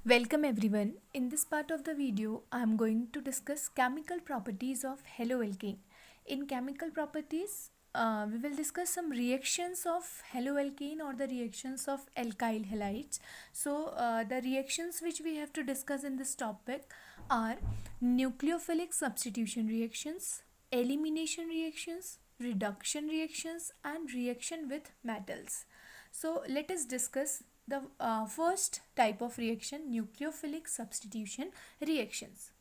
Welcome everyone. In this part of the video, I am going to discuss chemical properties of haloalkane. In chemical properties, we will discuss some reactions of haloalkane or the reactions of alkyl halides. The reactions which we have to discuss in this topic are nucleophilic substitution reactions, elimination reactions, reduction reactions, and reaction with metals. So let us discuss the first type of reaction, nucleophilic substitution reactions.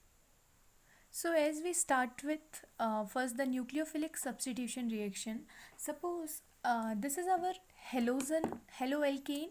So as we start with first the nucleophilic substitution reaction, suppose this is our haloalkane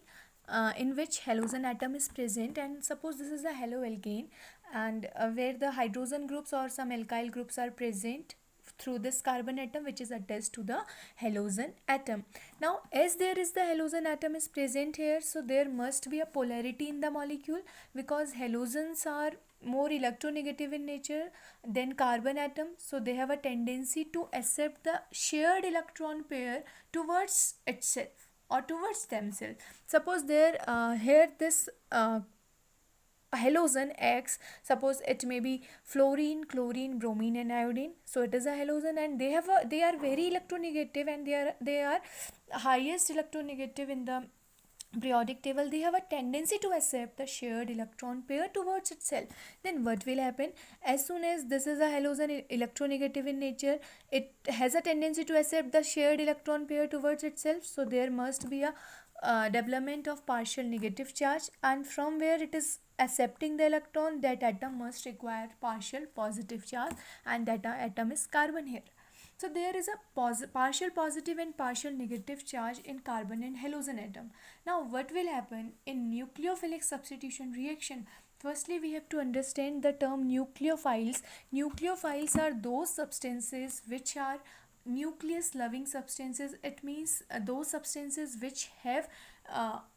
in which halogen atom is present, and suppose this is a haloalkane and where the hydrogen groups or some alkyl groups are present through this carbon atom which is attached to the halogen atom. Now as there is the halogen atom is present here, so there must be a polarity in the molecule because halogens are more electronegative in nature than carbon atom, so they have a tendency to accept the shared electron pair towards itself or towards themselves. Suppose there here this halogen X, suppose it may be fluorine, chlorine, bromine and iodine, so it is a halogen and they are very electronegative and they are highest electronegative in the periodic table. They have a tendency to accept the shared electron pair towards itself. Then what will happen, as soon as this is a halogen electronegative in nature, it has a tendency to accept the shared electron pair towards itself, so there must be a development of partial negative charge, and from where it is accepting the electron, that atom must require partial positive charge, and that atom is carbon here. So there is a partial positive and partial negative charge in carbon and halogen atom. Now what will happen in nucleophilic substitution reaction? Firstly, we have to understand the term nucleophiles. Nucleophiles are those substances which are nucleus loving substances. It means those substances which have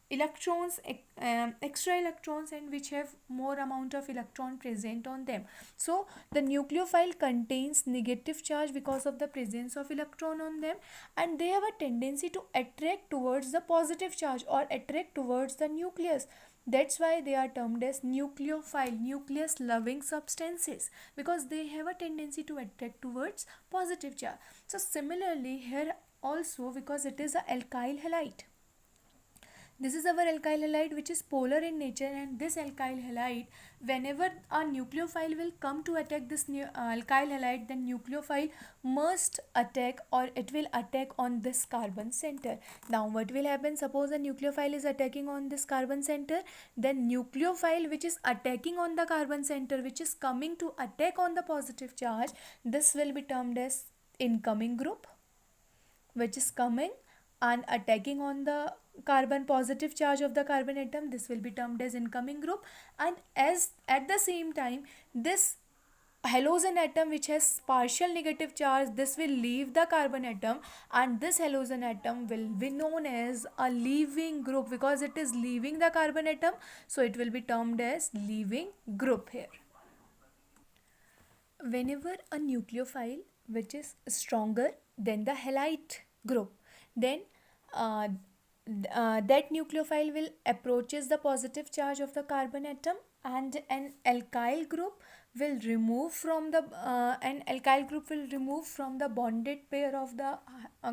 electrons, extra electrons, and which have more amount of electron present on them. So the nucleophile contains negative charge because of the presence of electron on them, and they have a tendency to attract towards the positive charge or attract towards the nucleus. That's why they are termed as nucleophile, nucleus loving substances, because they have a tendency to attract towards positive charge. So similarly here also, because it is a alkyl halide, this is our alkyl halide which is polar in nature, and this alkyl halide, whenever a nucleophile will come to attack this alkyl halide, then nucleophile must attack or it will attack on this carbon center. Now what will happen, suppose a nucleophile is attacking on this carbon center, then nucleophile which is attacking on the carbon center, which is coming to attack on the positive charge, this will be termed as incoming group, which is coming and attacking on the carbon positive charge of the carbon atom. This will be termed as incoming group, and as at the same time this halogen atom which has partial negative charge, this will leave the carbon atom, and this halogen atom will be known as a leaving group because it is leaving the carbon atom, so it will be termed as leaving group here. Whenever a nucleophile which is stronger than the halide group, then uh, that nucleophile will approaches the positive charge of the carbon atom, and an alkyl group will remove from the bonded pair of the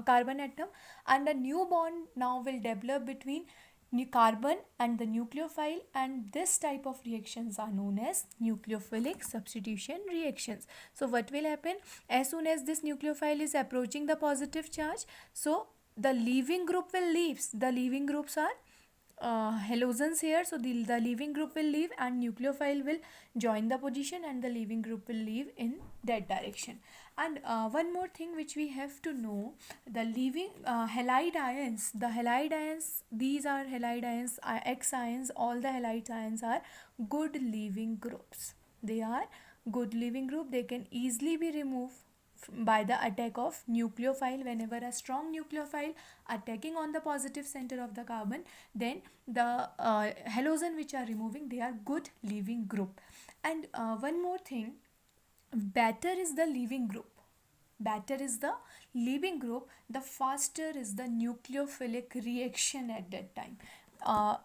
carbon atom, and a new bond now will develop between carbon and the nucleophile, and this type of reactions are known as nucleophilic substitution reactions. So what will happen, as soon as this nucleophile is approaching the positive charge, so the leaving group will leave. The leaving groups are halogens here, so the leaving group will leave and nucleophile will join the position, and the leaving group will leave in that direction. And one more thing which we have to know, the leaving halide ions, these are halide ions, X ions, all the halide ions are good leaving groups. They are good leaving group, they can easily be removed by the attack of nucleophile. Whenever a strong nucleophile attacking on the positive center of the carbon, then the halogen which are removing, they are good leaving group. And one more thing, better is the leaving group, better is the leaving group, the faster is the nucleophilic reaction at that time. uh,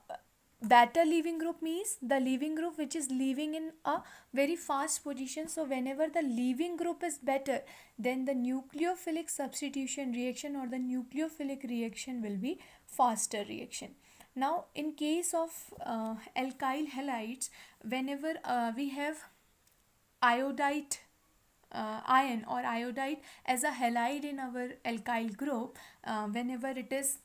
better leaving group means the leaving group which is leaving in a very fast position. So whenever the leaving group is better, then the nucleophilic substitution reaction or the nucleophilic reaction will be faster reaction. Now in case of alkyl halides, whenever we have iodide ion or iodide as a halide in our alkyl group, whenever it is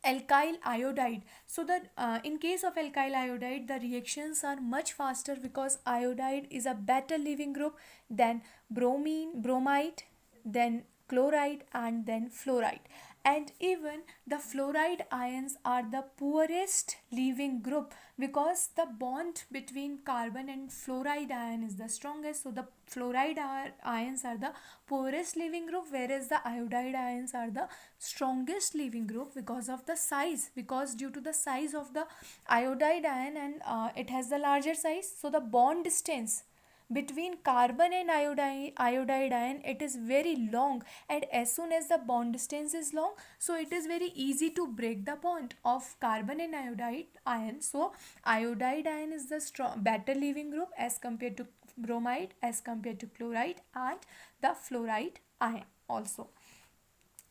alkyl iodide, so that in case of alkyl iodide the reactions are much faster because iodide is a better leaving group than bromide, then chloride, and then fluoride. And even the fluoride ions are the poorest leaving group because the bond between carbon and fluoride ion is the strongest. So the fluoride ions are the poorest leaving group, whereas the iodide ions are the strongest leaving group because of the size, because due to the size of the iodide ion, and it has the larger size, so the bond distance between carbon and iodide ion, it is very long, and as soon as the bond distance is long, so it is very easy to break the bond of carbon and iodide ion. So iodide ion is the better leaving group as compared to bromide, as compared to chloride and the fluoride ion also.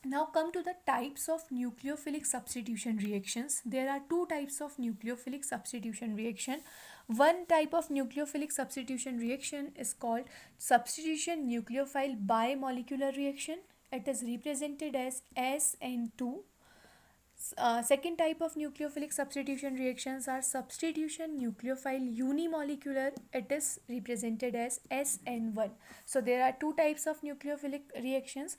Now come to the types of nucleophilic substitution reactions. There are two types of nucleophilic substitution reaction. One type of nucleophilic substitution reaction is called substitution nucleophile bimolecular reaction. It is represented as SN2. Second type of nucleophilic substitution reactions are substitution nucleophile unimolecular. It is represented as SN1. So there are two types of nucleophilic reactions,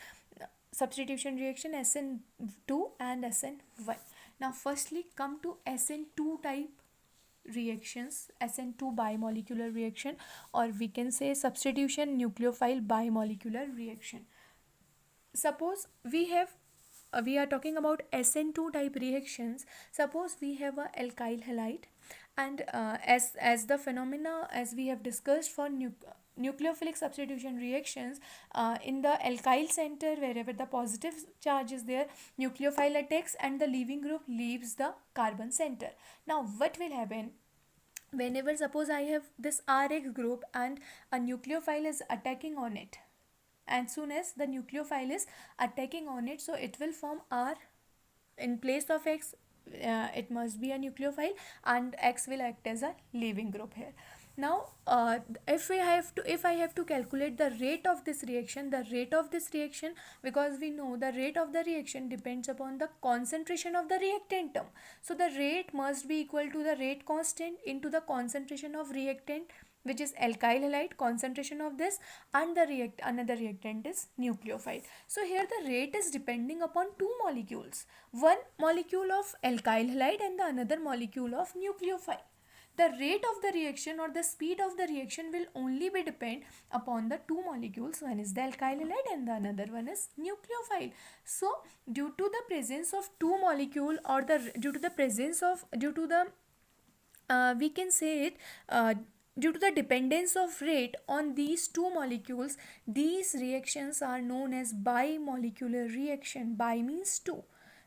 substitution reaction SN2 and SN1. Now firstly come to SN2 type reactions, SN2 bimolecular reaction, or we can say substitution nucleophile bimolecular reaction. Suppose we are talking about SN2 type reactions. Suppose we have a alkyl halide, and as the phenomena as we have discussed for nucleophilic substitution reactions, in the alkyl center wherever the positive charge is there, nucleophile attacks and the leaving group leaves the carbon center. Now what will happen whenever, suppose I have this Rx group and a nucleophile is attacking on it, and soon as the nucleophile is attacking on it, so it will form R in place of X. It must be a nucleophile and X will act as a leaving group here. Now if I have to calculate the rate of this reaction, because we know the rate of the reaction depends upon the concentration of the reactant term, so the rate must be equal to the rate constant into the concentration of reactant, which is alkyl halide, concentration of this, and the another reactant is nucleophile. So here the rate is depending upon two molecules, one molecule of alkyl halide and the another molecule of nucleophile. The rate of the reaction or the speed of the reaction will only be depend upon the two molecules. One is the alkyl halide and the another one is nucleophile. So due to the presence of two molecule, or due to the we can say it due to the dependence of rate on these two molecules, these reactions are known as bimolecular reaction. Bi means two,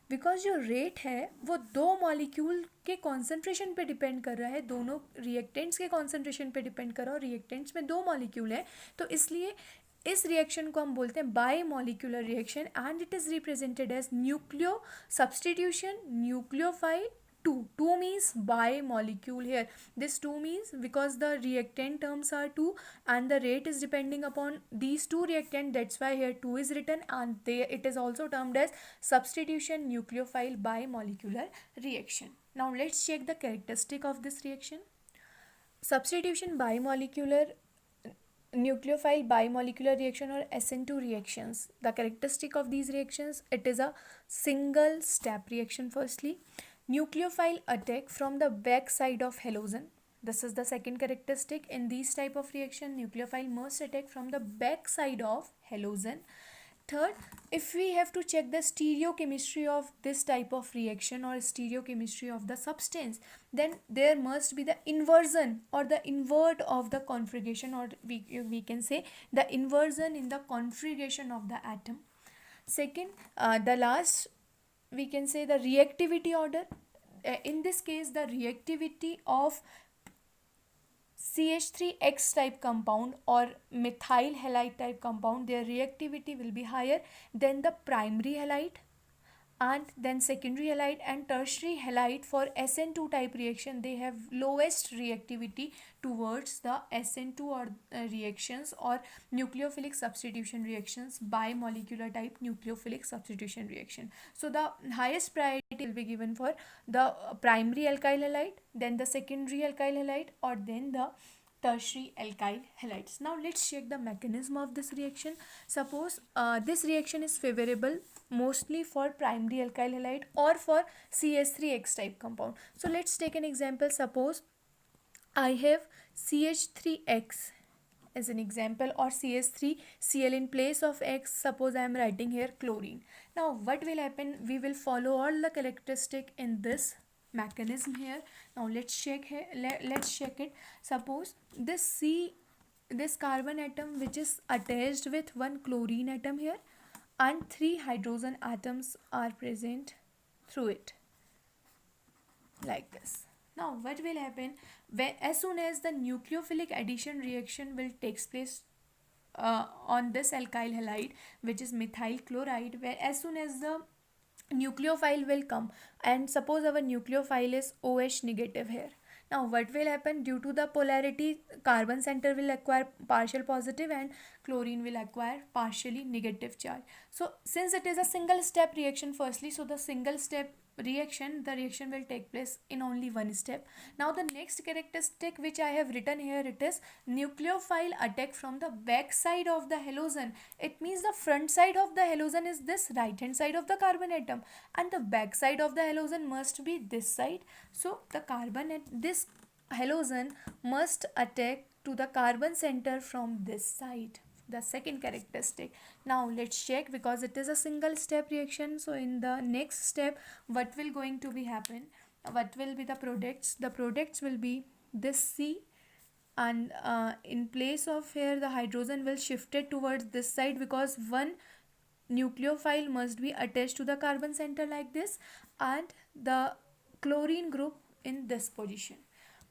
because जो rate है वो दो molecule के concentration पे depend कर रहा है, दोनों रिएक्टेंट्स के कॉन्सेंट्रेशन पे डिपेंड कर रहा है, और रिएक्टेंट्स में दो मॉलिक्यूल है, तो इसलिए इस रिएक्शन को हम बोलते हैं bimolecular reaction, and it is represented as nucleo substitution nucleophile 2. 2 means bi-molecule here. This 2 means because the reactant terms are 2 and the rate is depending upon these two reactant, that's why here 2 is written, and it is also termed as substitution nucleophile bimolecular reaction. Now let's check the characteristic of this reaction. Substitution bimolecular nucleophile bimolecular reaction or SN2 reactions. The characteristic of these reactions, it is a single step reaction. Firstly, nucleophile attack from the back side of halogen. This is the second characteristic. In these type of reaction, nucleophile must attack from the back side of halogen. Third, if we have to check the stereochemistry of this type of reaction or stereochemistry of the substance, then there must be the inversion or the invert of the configuration, or we can say the inversion in the configuration of the atom. Second, the last, we can say the reactivity order. in this case the reactivity of CH3X type compound or methyl halide type compound, their reactivity will be higher than the primary halide and then secondary halide and tertiary halide. For SN2 type reaction, they have lowest reactivity towards the SN2 or reactions or nucleophilic substitution reactions, bimolecular type nucleophilic substitution reaction. So the highest priority will be given for the primary alkyl halide, then the secondary alkyl halide, or then the tertiary alkyl halides. Now let's check the mechanism of this reaction. Suppose this reaction is favorable mostly for primary alkyl halide or for CH3X type compound. So let's take an example. Suppose I have CH3X as an example, or CH3Cl in place of X. Suppose I am writing here chlorine. Now what will happen? We will follow all the characteristic in this mechanism here. Now let's check here. Let's check it. Suppose this carbon atom which is attached with one chlorine atom here, and 3 hydrogen atoms are present through it, like this. Now what will happen when, as soon as the nucleophilic addition reaction will takes place on this alkyl halide which is methyl chloride, where as soon as the nucleophile will come, and suppose our nucleophile is OH negative here. Now what will happen? Due to the polarity, carbon center will acquire partial positive and chlorine will acquire partially negative charge. So since it is a single step reaction firstly, so the single step reaction, the reaction will take place in only one step. Now the next characteristic which I have written here, it is nucleophile attack from the back side of the halogen. It means the front side of the halogen is this right hand side of the carbon atom, and the back side of the halogen must be this side. So the carbon at this halogen must attack to the carbon center from this side, the second characteristic. Now let's check, because it is a single step reaction. So in the next step, what will going to be happen? What will be the products? The products will be this C, and in place of here the hydrogen will shift it towards this side, because one nucleophile must be attached to the carbon center like this, and the chlorine group in this position.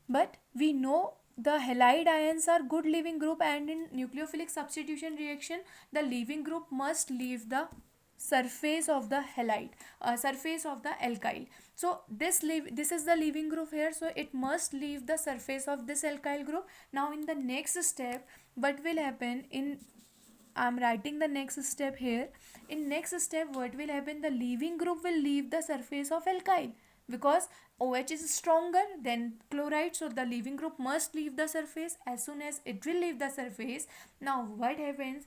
But we know the halide ions are good leaving group, and in nucleophilic substitution reaction the leaving group must leave the surface of the halide, surface of the alkyl. So this is the leaving group here, so it must leave the surface of this alkyl group. Now in the next step, what will happen? I'm writing the next step here. In next step, what will happen? The leaving group will leave the surface of alkyl, because OH is stronger than chloride, so the leaving group must leave the surface. As soon as it will leave the surface, now what happens?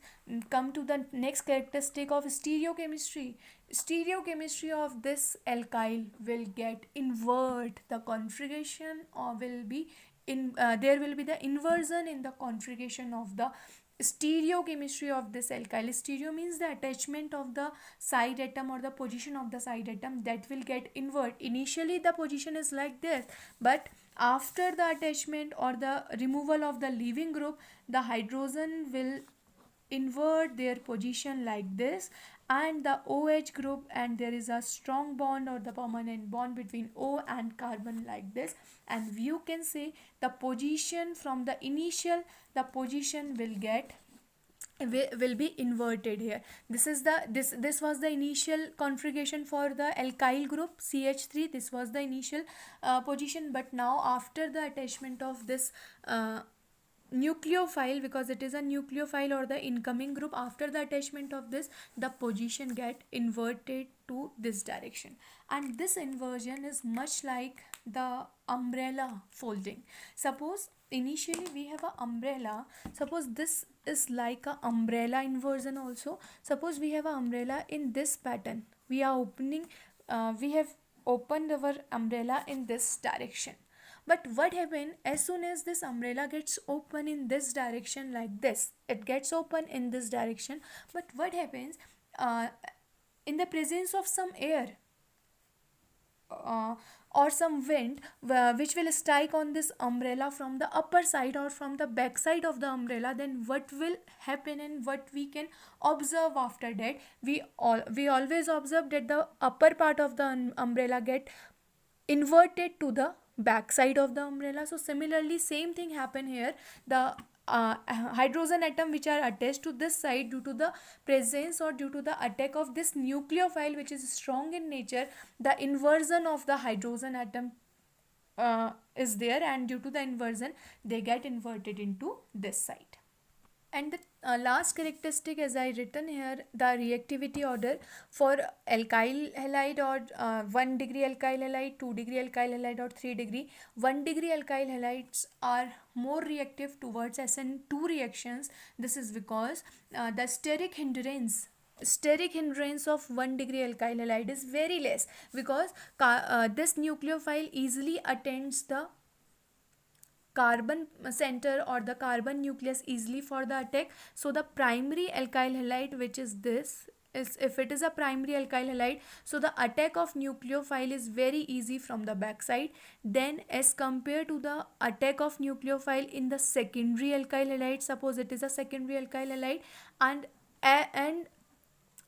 Come to the next characteristic of stereochemistry. Stereochemistry of this alkyl will get invert the configuration, or will be in there will be the inversion in the configuration of the stereochemistry of this alkyl. Stereo means the attachment of the side atom or the position of the side atom, that will get invert. Initially the position is like this, but after the attachment or the removal of the leaving group, the hydrogen will invert their position like this, and the OH group, and there is a strong bond or the permanent bond between O and carbon like this, and you can say the position from the initial, the position will be inverted here. This was the initial configuration for the alkyl group CH3. This was the initial position, but now after the attachment of this nucleophile, because it is a nucleophile or the incoming group, after the attachment of this, the position get inverted to this direction, and this inversion is much like the umbrella folding. Suppose initially we have a umbrella. Suppose this is like a umbrella inversion also. Suppose we have a umbrella in this pattern. We are opening we have opened our umbrella in this direction. But what happened? As soon as this umbrella gets open in this direction like this, it gets open in this direction, but what happens? In the presence of some air or some wind which will strike on this umbrella from the upper side or from the back side of the umbrella, then what will happen and what we can observe after that? We always observe that the upper part of the umbrella get inverted to the back side of the umbrella. So similarly same thing happen here. The hydrogen atom which are attached to this side, due to the presence or due to the attack of this nucleophile which is strong in nature, the inversion of the hydrogen atom is there, and due to the inversion they get inverted into this side. And the last characteristic, as I written here, the reactivity order for alkyl halide or 1 degree alkyl halide, 2 degree alkyl halide or 3 degree. 1 degree alkyl halides are more reactive towards SN2 reactions. This is because the steric hindrance of 1 degree alkyl halide is very less, because this nucleophile easily attains the carbon center or the carbon nucleus easily for the attack. So the primary alkyl halide, which is this, is, if it is a primary alkyl halide, so the attack of nucleophile is very easy from the backside. Then as compared to the attack of nucleophile in the secondary alkyl halide, suppose it is a secondary alkyl halide, and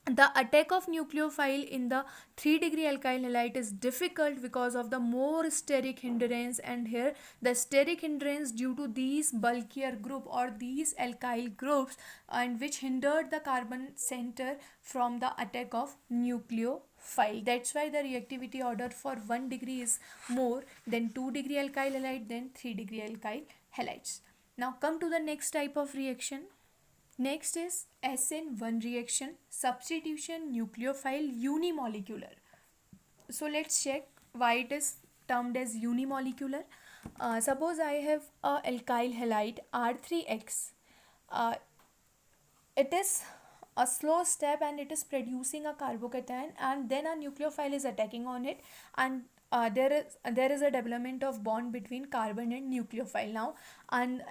the attack of nucleophile in the 3 degree alkyl halide is difficult because of the more steric hindrance. And here the steric hindrance due to these bulkier group or these alkyl groups, and which hindered the carbon center from the attack of nucleophile. That's why the reactivity order for 1 degree is more than 2 degree alkyl halide than 3 degree alkyl halides. Now come to the next type of reaction. Next is SN1 reaction, substitution nucleophile unimolecular. So let's check why it is termed as unimolecular. Suppose I have a alkyl halide R3X. It is a slow step and it is producing a carbocation, and then a nucleophile is attacking on it, and there is a development of bond between carbon and nucleophile now, and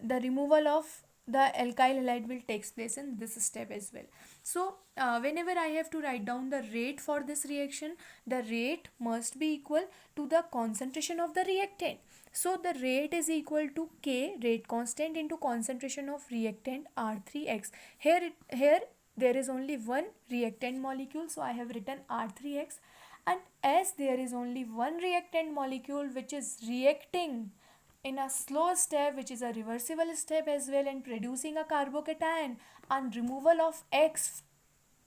the removal of the alkyl halide will takes place in this step as well. So whenever I have to write down the rate for this reaction, the rate must be equal to the concentration of the reactant. So the rate is equal to K, rate constant, into concentration of reactant R3X. Here there is only one reactant molecule, so I have written R3X, and as there is only one reactant molecule which is reacting in a slow step, which is a reversible step as well, and producing a carbocation and removal of X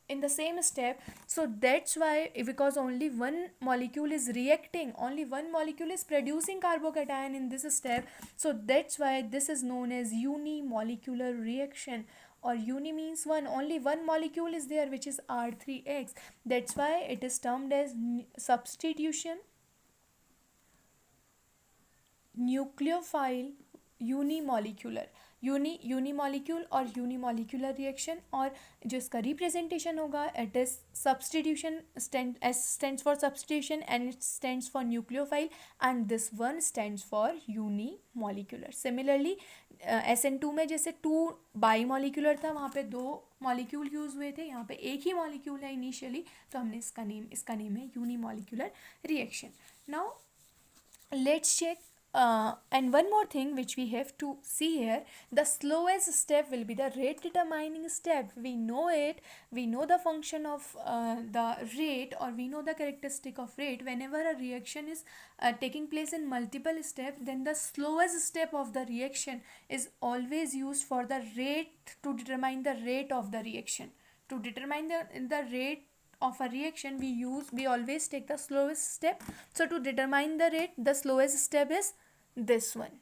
in the same step, so that's why, because only one molecule is reacting, only one molecule is producing carbocation in this step, so that's why this is known as unimolecular reaction. Or uni means one, only one molecule is there, which is R3X. That's why it is termed as substitution nucleophile unimolecular unimolecule और unimolecular reaction. और जो इसका representation होगा, it is substitution, S stands for substitution and it stands for nucleophile, and this one stands for unimolecular. Similarly SN2 में जैसे 2 bimolecular था, वहाँ पे 2 मॉलिक्यूल यूज़ हुए थे, यहाँ पे एक ही मॉलिक्यूल है इनिशियली, तो हमने इसका नेम है unimolecular reaction. Now let's check and one more thing which we have to see here, the slowest step will be the rate determining step. We know it, we know the function of the rate, or we know the characteristic of rate. Whenever a reaction is taking place in multiple steps, then the slowest step of the reaction is always used for the rate, to determine the rate of the reaction. To determine the rate of a reaction, we always take the slowest step. So to determine the rate, the slowest step is this one.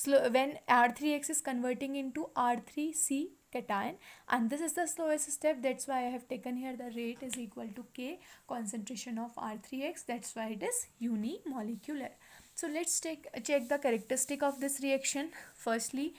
When R3X is converting into R3C cation, and this is the slowest step, that's why I have taken here the rate is equal to K, concentration of R3X, that's why it is unimolecular. So let's check the characteristic of this reaction. Firstly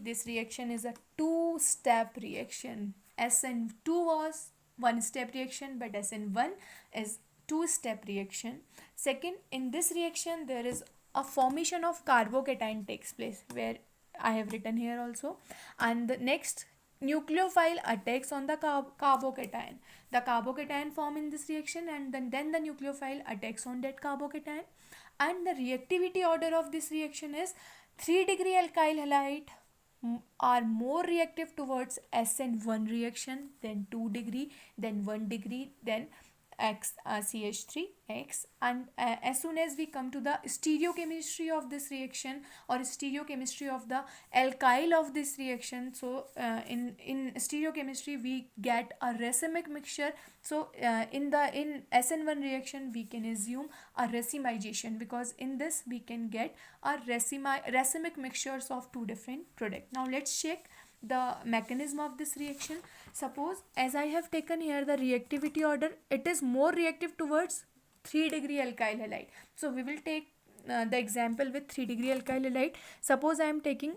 this reaction is a two-step reaction. SN2 was one-step reaction, but SN1 is two-step reaction. Second, in this reaction there is a formation of carbocation takes place, where I have written here also, and the next, nucleophile attacks on the carbocation. The carbocation form in this reaction, and then the nucleophile attacks on that carbocation. And the reactivity order of this reaction is 3 degree alkyl halide are more reactive towards SN1 reaction, then 2 degree, then 1 degree, then X CH3X, and as soon as we come to the stereochemistry of this reaction or stereochemistry of the alkyl of this reaction, so in stereochemistry we get a racemic mixture. So in SN1 reaction we can assume a racemization, because in this we can get a racemic mixtures of two different products. Now let's check the mechanism of this reaction. Suppose as I have taken here the reactivity order, it is more reactive towards 3 degree alkyl halide. So we will take the example with 3 degree alkyl halide. Suppose I am taking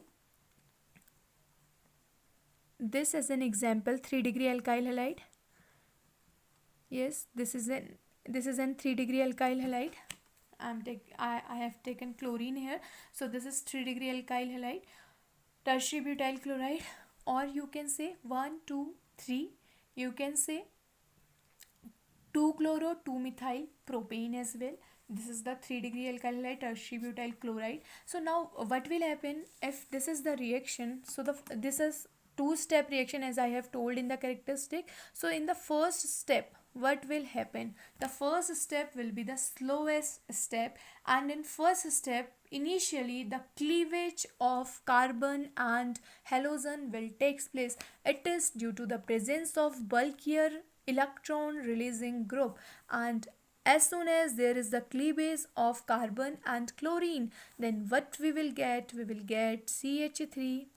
this as an example, 3 degree alkyl halide. Yes, this is an 3 degree alkyl halide. I have taken chlorine here. So this is 3 degree alkyl halide, tertiary butyl chloride, or you can say 1 2 3, you can say 2 chloro 2 methyl propane as well. This is the 3 degree alkyl halide, tertiary butyl chloride. So now what will happen if this is the reaction? So this is two-step reaction as I have told in the characteristic. So in the first step, what will happen? The first step will be the slowest step, and in first step initially the cleavage of carbon and halogen will takes place. It is due to the presence of bulkier electron releasing group, and as soon as there is the cleavage of carbon and chlorine, then what we will get? We will get CH3,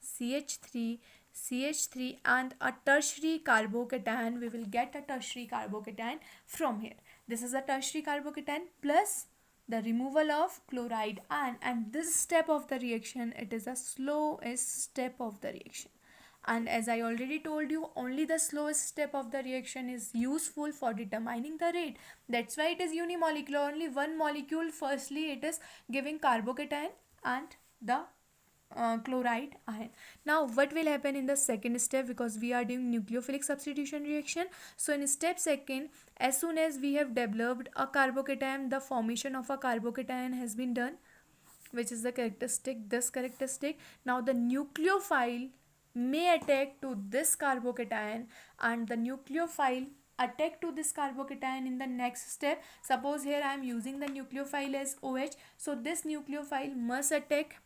CH3, CH3, and a tertiary carbocation. We will get a tertiary carbocation from here. This is a tertiary carbocation plus the removal of chloride ion, and this step of the reaction, it is the slowest step of the reaction. And as I already told you, only the slowest step of the reaction is useful for determining the rate. That's why it is unimolecular. Only one molecule, firstly it is giving carbocation and the chloride ion. Now what will happen in the second step, because we are doing nucleophilic substitution reaction? So in step second, as soon as we have developed a carbocation, the formation of a carbocation has been done, which is the characteristic, this characteristic. Now the nucleophile may attack to this carbocation, and the nucleophile attack to this carbocation in the next step. Suppose here I am using the nucleophile as OH, so this nucleophile must attack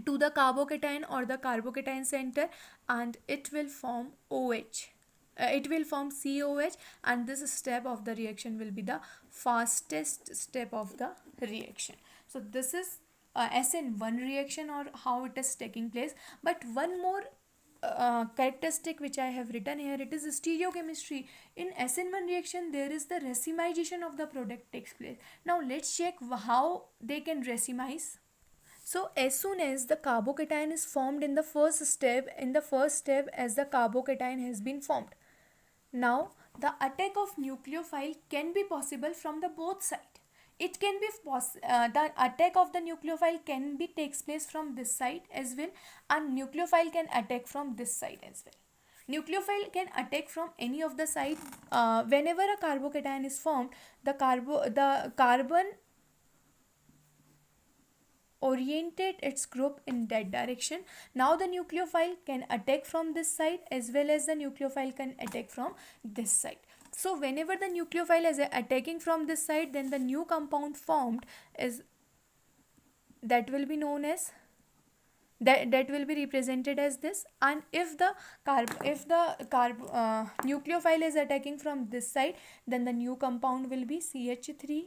to the carbocation or the carbocation center, and it will form OH. It will form COH, and this step of the reaction will be the fastest step of the reaction. So this is SN1 reaction, or how it is taking place. But one more characteristic which I have written here, it is stereochemistry. In SN1 reaction there is the racemization of the product takes place. Now let's check how they can racemize. So as soon as the carbocation is formed in the first step, as the carbocation has been formed, now the attack of nucleophile can be possible from the both side. It can be the attack of the nucleophile can be takes place from this side as well, and nucleophile can attack from this side as well. Nucleophile can attack from any of the side. Whenever a carbocation is formed, the carbon oriented its group in that direction. Now the nucleophile can attack from this side, as well as the nucleophile can attack from this side. So whenever the nucleophile is attacking from this side, then the new compound formed is that will be known as that will be represented as this. And if the nucleophile is attacking from this side, then the new compound will be CH3.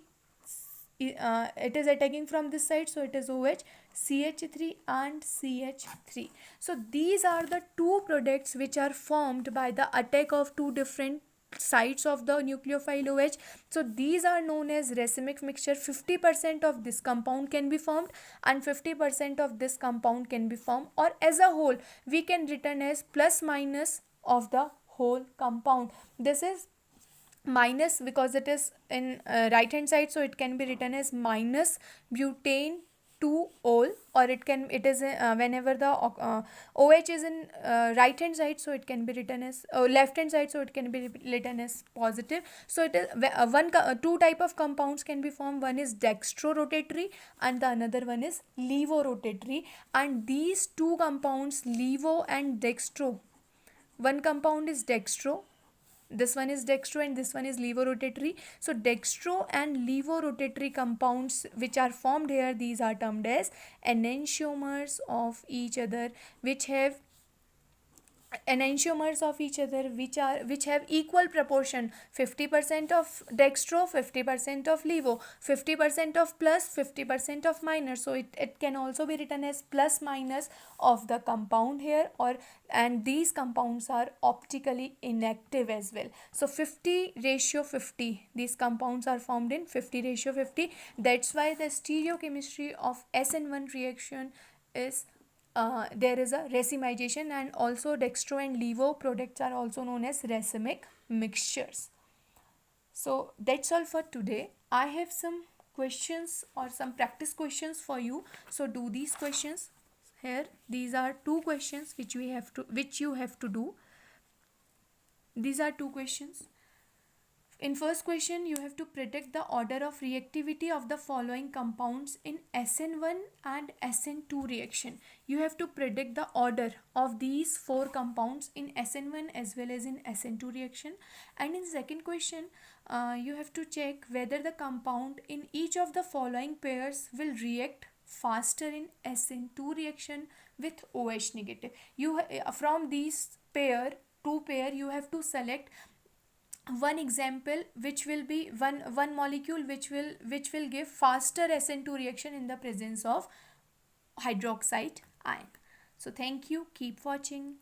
It is attacking from this side, so it is OH, CH3 and CH3. So these are the two products which are formed by the attack of two different sides of the nucleophile OH. So these are known as racemic mixture. 50% of this compound can be formed and 50% of this compound can be formed, or as a whole we can written as plus minus of the whole compound. This is minus because it is in right hand side, so it can be written as minus butane 2-ol, or it is whenever the OH is in right hand side, so it can be written as left hand side, so it can be written as positive. So it is two type of compounds can be formed. One is dextrorotatory and the another one is levorotatory, and these two compounds, levo and dextro, one compound is dextro this one is dextro and this one is levorotatory. So dextro and levorotatory compounds which are formed here, these are termed as enantiomers of each other, which have enantiomers of each other, which have equal proportion, 50% of dextro, 50% of levo, 50% of plus, 50% of minus. So it can also be written as plus minus of the compound here, or and these compounds are optically inactive as well. So 50:50, these compounds are formed in 50:50. That's why the stereochemistry of SN1 reaction is there is a racemization, and also dextro and levo products are also known as racemic mixtures. So that's all for today. I have some questions or some practice questions for you. So do these questions here. These are two questions which you have to do. These are two questions. In first question, you have to predict the order of reactivity of the following compounds in SN1 and SN2 reaction. You have to predict the order of these four compounds in SN1 as well as in SN2 reaction. And in second question, you have to check whether the compound in each of the following pairs will react faster in SN2 reaction with OH negative. From these two pair, you have to select one example which will be one molecule which will give faster SN2 reaction in the presence of hydroxide ion. So thank you, keep watching.